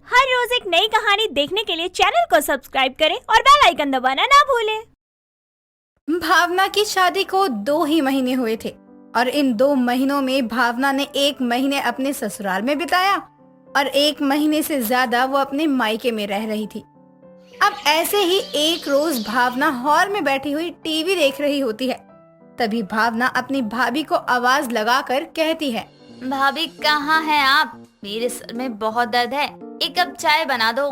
हर रोज एक नई कहानी देखने के लिए चैनल को सब्सक्राइब करें और बेल आइकन दबाना ना भूलें। भावना की शादी को 2 ही महीने हुए थे और इन 2 महीनों में भावना ने 1 महीने अपने ससुराल में बिताया और 1 महीने से ज्यादा वो अपने मायके में रह रही थी। अब ऐसे ही एक रोज भावना हॉल में बैठी हुई टीवी देख रही होती है। तभी भावना अपनी भाभी को आवाज लगाकर कहती है, भाभी कहाँ हैं आप? मेरे सर में बहुत दर्द है, एक कप चाय बना दो।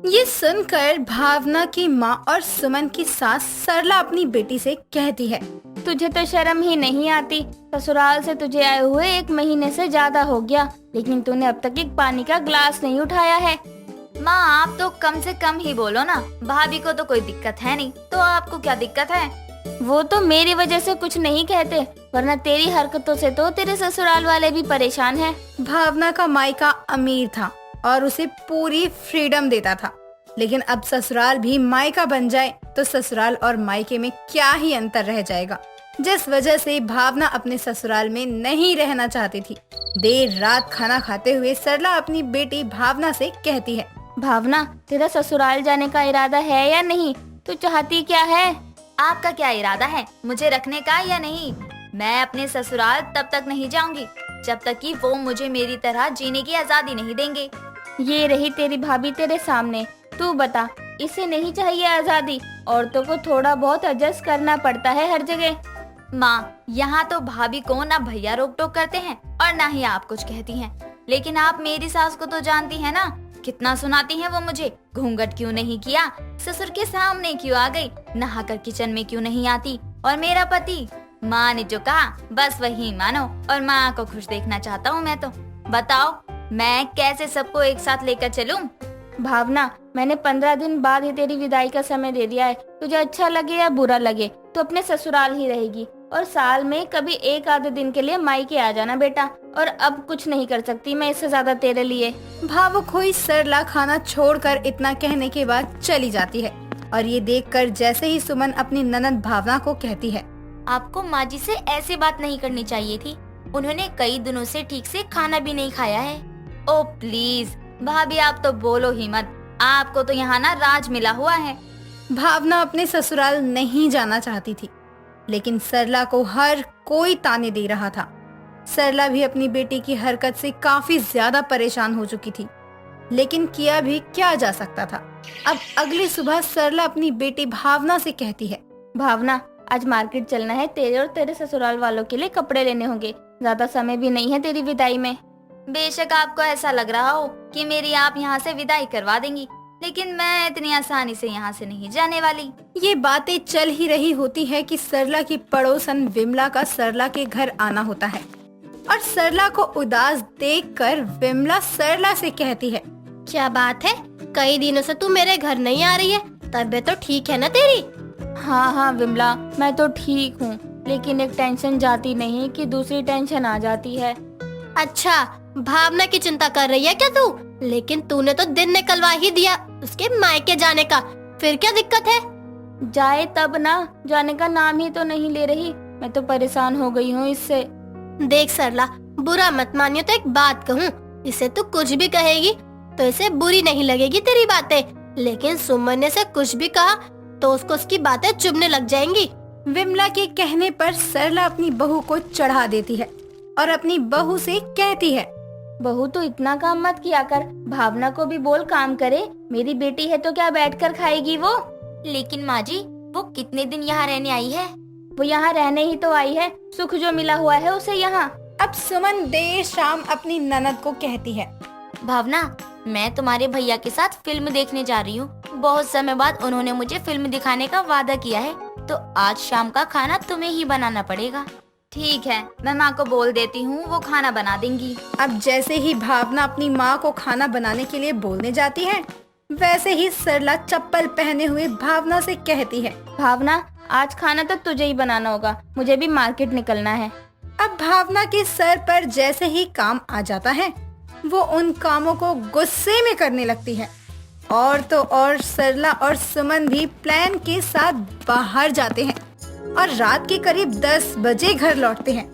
ये सुनकर भावना की माँ और सुमन की सास सरला अपनी बेटी से कहती है, तुझे तो शर्म ही नहीं आती। ससुराल से तुझे आए हुए 1 महीने से ज्यादा हो गया, लेकिन तूने अब तक एक पानी का ग्लास नहीं उठाया है। माँ आप तो कम से कम ही बोलो ना, भाभी को तो कोई दिक्कत है नहीं, तो आपको क्या दिक्कत है? वो तो मेरी वजह से कुछ नहीं कहते, वरना तेरी हरकतों से तो तेरे ससुराल वाले भी परेशान हैं। भावना का मायका अमीर था और उसे पूरी फ्रीडम देता था, लेकिन अब ससुराल भी मायका बन जाए तो ससुराल और मायके में क्या ही अंतर रह जाएगा, जिस वजह से भावना अपने ससुराल में नहीं रहना चाहती थी। देर रात खाना खाते हुए सरला अपनी बेटी भावना से कहती है, भावना तेरा ससुराल जाने का इरादा है या नहीं? तू चाहती क्या है? आपका क्या इरादा है, मुझे रखने का या नहीं? मैं अपने ससुराल तब तक नहीं जाऊंगी जब तक कि वो मुझे मेरी तरह जीने की आजादी नहीं देंगे। ये रही तेरी भाभी तेरे सामने, तू बता इसे नहीं चाहिए आजादी? औरतों को थोड़ा बहुत एडजस्ट करना पड़ता है हर जगह। माँ यहाँ तो भाभी को ना भैया रोक टोक करते हैं और ना ही आप कुछ कहती हैं, लेकिन आप मेरी सास को तो जानती हैं ना, कितना सुनाती हैं वो मुझे। घूंघट क्यों नहीं किया, ससुर के सामने क्यों आ गई, नहाकर किचन में क्यों नहीं आती, और मेरा पति माँ ने जो कहा बस वही मानो, और माँ को खुश देखना चाहता हूँ मैं तो। बताओ मैं कैसे सबको एक साथ लेकर चलूं? भावना मैंने 15 दिन बाद ही तेरी विदाई का समय दे दिया है, तुझे अच्छा लगे या बुरा लगे तो अपने ससुराल ही रहेगी, और साल में कभी 1 आधे दिन के लिए मायके आ जाना बेटा, और अब कुछ नहीं कर सकती मैं इससे ज्यादा तेरे लिए। भावुक हुई सरला खाना छोड़कर इतना कहने के बाद चली जाती है और ये देखकर जैसे ही सुमन अपनी ननद भावना को कहती है, आपको माँ जी से ऐसे बात नहीं करनी चाहिए थी, उन्होंने कई दिनों से ठीक से खाना भी नहीं खाया है। ओ प्लीज भाभी आप तो बोलो ही मत, आपको तो यहाँ ना राज मिला हुआ है। भावना अपने ससुराल नहीं जाना चाहती थी, लेकिन सरला को हर कोई ताने दे रहा था। सरला भी अपनी बेटी की हरकत से काफी ज्यादा परेशान हो चुकी थी, लेकिन किया भी क्या जा सकता था। अब अगली सुबह सरला अपनी बेटी भावना से कहती है, भावना आज मार्केट चलना है, तेरे और तेरे ससुराल वालों के लिए कपड़े लेने होंगे, ज्यादा समय भी नहीं है तेरी विदाई में। बेशक आपको ऐसा लग रहा हो कि मेरी आप यहाँ से विदाई करवा देंगी, लेकिन मैं इतनी आसानी से यहाँ से नहीं जाने वाली। ये बातें चल ही रही होती है कि सरला की पड़ोसन विमला का सरला के घर आना होता है और सरला को उदास देखकर विमला सरला से कहती है, क्या बात है, कई दिनों से तू मेरे घर नहीं आ रही है, तबीयत तो ठीक है ना तेरी? हाँ विमला मैं तो ठीक हूँ, लेकिन एक टेंशन जाती नहीं कि दूसरी टेंशन आ जाती है। अच्छा भावना की चिंता कर रही है क्या तू? लेकिन तूने तो दिन निकलवा ही दिया उसके मायके जाने का, फिर क्या दिक्कत है? जाए तब ना, जाने का नाम ही तो नहीं ले रही, मैं तो परेशान हो गई हूँ इससे। देख सरला बुरा मत मानियो तो एक बात कहूँ, इसे तू कुछ भी कहेगी तो इसे बुरी नहीं लगेगी तेरी बातें, लेकिन सुमन ने से कुछ भी कहा तो उसको उसकी बातें चुभने लग जाएंगी। विमला के कहने पर सरला अपनी बहू को चढ़ा देती है और अपनी बहू से कहती है, बहू तो इतना काम मत किया कर, भावना को भी बोल काम करे, मेरी बेटी है तो क्या बैठकर खाएगी वो? लेकिन माँ जी वो कितने दिन यहाँ रहने आई है? वो यहाँ रहने ही तो आई है, सुख जो मिला हुआ है उसे यहाँ। अब सुमन देर शाम अपनी ननद को कहती है, भावना मैं तुम्हारे भैया के साथ फिल्म देखने जा रही हूँ, बहुत समय बाद उन्होंने मुझे फिल्म दिखाने का वादा किया है, तो आज शाम का खाना तुम्हें ही बनाना पड़ेगा। ठीक है मैं माँ को बोल देती हूँ, वो खाना बना देंगी। अब जैसे ही भावना अपनी माँ को खाना बनाने के लिए बोलने जाती है, वैसे ही सरला चप्पल पहने हुए भावना से कहती है, भावना आज खाना तो तुझे ही बनाना होगा, मुझे भी मार्केट निकलना है। अब भावना के सर पर जैसे ही काम आ जाता है, वो उन कामों को गुस्से में करने लगती है। और तो और सरला और सुमन भी प्लान के साथ बाहर जाते हैं और रात के करीब 10 बजे घर लौटते हैं।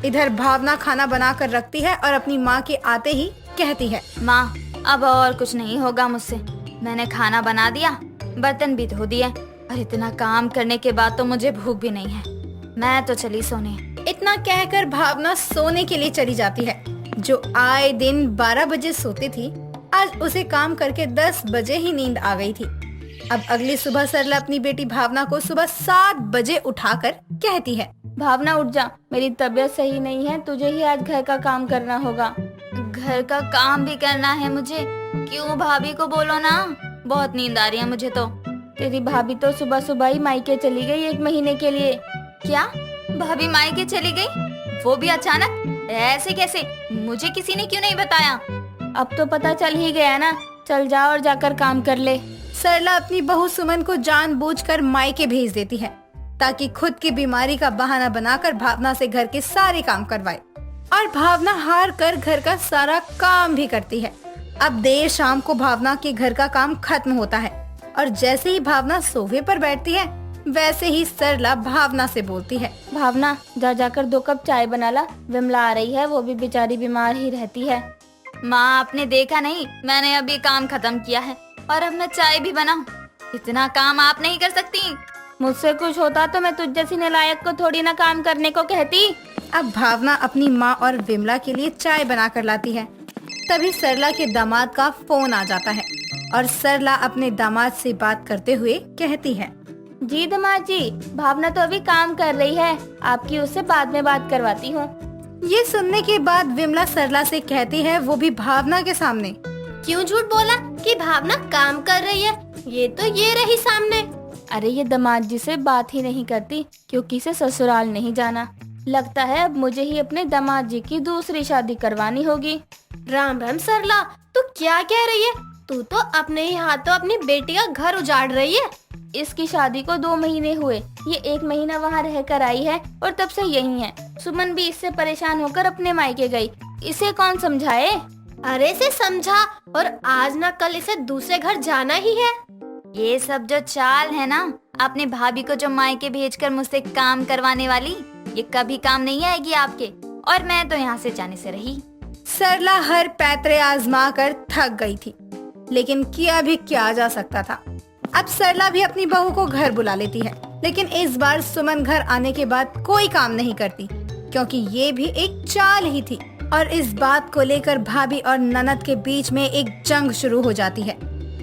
इधर भावना खाना बना कर रखती है और अपनी माँ के आते ही कहती है, माँ अब और कुछ नहीं होगा मुझसे। मैंने खाना बना दिया, बर्तन भी धो दिए और इतना काम करने के बाद तो मुझे भूख भी नहीं है। मैं तो चली सोने। इतना कहकर भावना सोने के लिए चली जाती है। जो आए दिन 12 बजे सोती थी, आज उसे काम करके 10 बजे ही नींद आ गई थी। अब अगली सुबह सरला अपनी बेटी भावना को सुबह 7 बजे उठाकर कहती है, भावना उठ जा, मेरी तबीयत सही नहीं है, तुझे ही आज घर का काम करना होगा। घर का काम भी करना है मुझे? क्यों, भाभी को बोलो ना, बहुत नींद आ रही है मुझे तो। तेरी भाभी तो सुबह सुबह ही मायके चली गई 1 महीने के लिए। क्या, भाभी मायके चली गई? वो भी अचानक? ऐसे कैसे? मुझे किसी ने क्यों नहीं बताया? अब तो पता चल ही गया ना, चल जा और जाकर काम कर ले। सरला अपनी बहू सुमन को जानबूझकर मायके भेज देती है ताकि खुद की बीमारी का बहाना बनाकर भावना से घर के सारे काम करवाए। और भावना हार कर घर का सारा काम भी करती है। अब देर शाम को भावना के घर का काम खत्म होता है और जैसे ही भावना सोफे पर बैठती है, वैसे ही सरला भावना से बोलती है, भावना जा जाकर 2 कप चाय बना ला, विमला आ रही है, वो भी बेचारी बीमार ही रहती है। माँ, आपने देखा नहीं, मैंने अभी काम खत्म किया है और अब मैं चाय भी बनाऊं? इतना काम आप नहीं कर सकती? मुझसे कुछ होता तो मैं तुझ जैसी नालायक को थोड़ी ना काम करने को कहती। अब भावना अपनी माँ और विमला के लिए चाय बना कर लाती है। तभी सरला के दामाद का फोन आ जाता है और सरला अपने दामाद से बात करते हुए कहती है, जी दामाद जी, भावना तो अभी काम कर रही है, आपकी उससे बाद में बात करवाती हूँ। ये सुनने के बाद विमला सरला से कहती है, वो भी भावना के सामने, क्यों झूठ बोला कि भावना काम कर रही है? ये तो ये रही सामने। अरे ये दामाद जी से बात ही नहीं करती क्योंकि इसे ससुराल नहीं जाना। लगता है अब मुझे ही अपने दामाद जी की दूसरी शादी करवानी होगी। राम राम सरला, तू क्या कह रही है? तू तो अपने ही हाथों अपनी बेटी का घर उजाड़ रही है। इसकी शादी को 2 महीने हुए, ये 1 महीना वहाँ रह कर आई है और तब से यही है। सुमन भी इससे परेशान होकर अपने मायके गई, इसे कौन समझाए? अरे इसे समझा, और आज ना कल इसे दूसरे घर जाना ही है। ये सब जो चाल है ना, अपने भाभी को जो मायके भेजकर मुझसे काम करवाने वाली, ये कभी काम नहीं आएगी आपके। और मैं तो यहाँ से जाने से रही। सरला हर पैतरे आजमा कर थक गई थी, लेकिन किया भी क्या जा सकता था। अब सरला भी अपनी बहू को घर बुला लेती है, लेकिन इस बार सुमन घर आने के बाद कोई काम नहीं करती क्योंकि ये भी एक चाल ही थी। और इस बात को लेकर भाभी और ननद के बीच में एक जंग शुरू हो जाती है।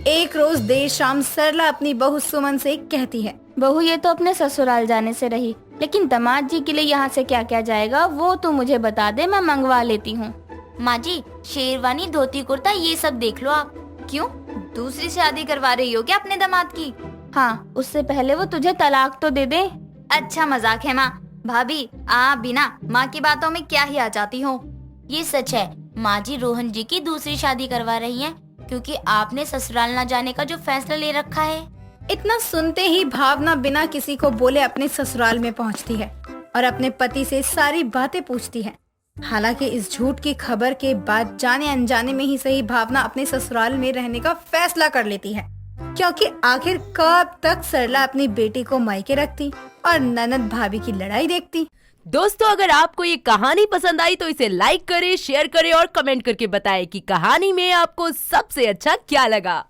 एक रोज देर शाम सरला अपनी बहू सुमन से कहती है, बहू ये तो अपने ससुराल जाने से रही, लेकिन दामाद जी के लिए यहाँ से क्या क्या जाएगा वो तो मुझे बता दे, मैं मंगवा लेती हूँ। माँ जी, शेरवानी, धोती कुर्ता ये सब देख लो आप। क्यों, दूसरी शादी करवा रही हो क्या अपने दामाद की? हाँ, उससे पहले वो तुझे तलाक तो दे दे। अच्छा मजाक है माँ। भाभी, आप बिना माँ की बातों में क्या ही आ जाती हो। ये सच है, माँ जी रोहन जी की दूसरी शादी करवा रही हैं क्योंकि आपने ससुराल न जाने का जो फैसला ले रखा है। इतना सुनते ही भावना बिना किसी को बोले अपने ससुराल में पहुंचती है और अपने पति से सारी बातें पूछती है। हालांकि इस झूठ की खबर के बाद जाने अनजाने में ही सही भावना अपने ससुराल में रहने का फैसला कर लेती है, क्योंकि आखिर कब तक सरला अपनी बेटी को मायके रखती और ननद भाभी की लड़ाई देखती। दोस्तों, अगर आपको ये कहानी पसंद आई तो इसे लाइक करें, शेयर करें और कमेंट करके बताएं कि कहानी में आपको सबसे अच्छा क्या लगा।